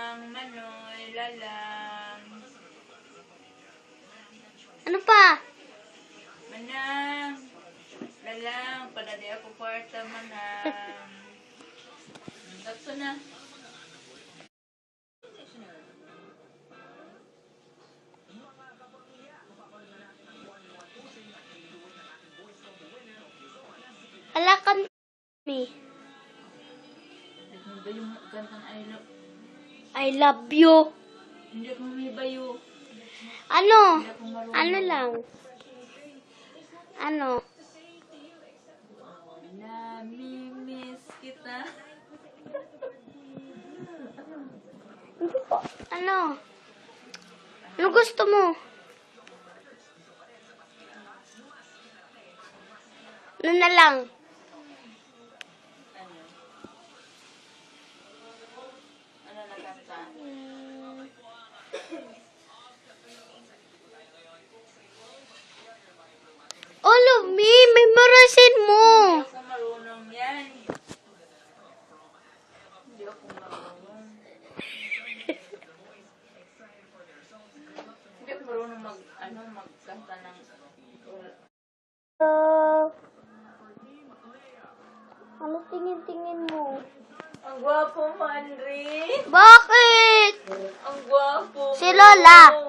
Manoy, lalang. Ano pa? Manang. Lalang, panadi ako kwarta, manang. Tapos na. Hala kami. Ano ba yung kantang I love you. Hindi ako mamaybayo. Ano? Hindi ako marunong. Ano lang? Ano? Namimiss kita. Hindi po. Ano? Ano gusto mo? Ano na lang? Ano na kanta? All of me, memorizein mo. Hindi ako marunong yan. Hindi ako marunong. Hindi ako marunong magkanta ng... Ano tingin-tingin mo? Ang gwapo mo, Andre. Bakit? Ang gwapo mo. Si Lola.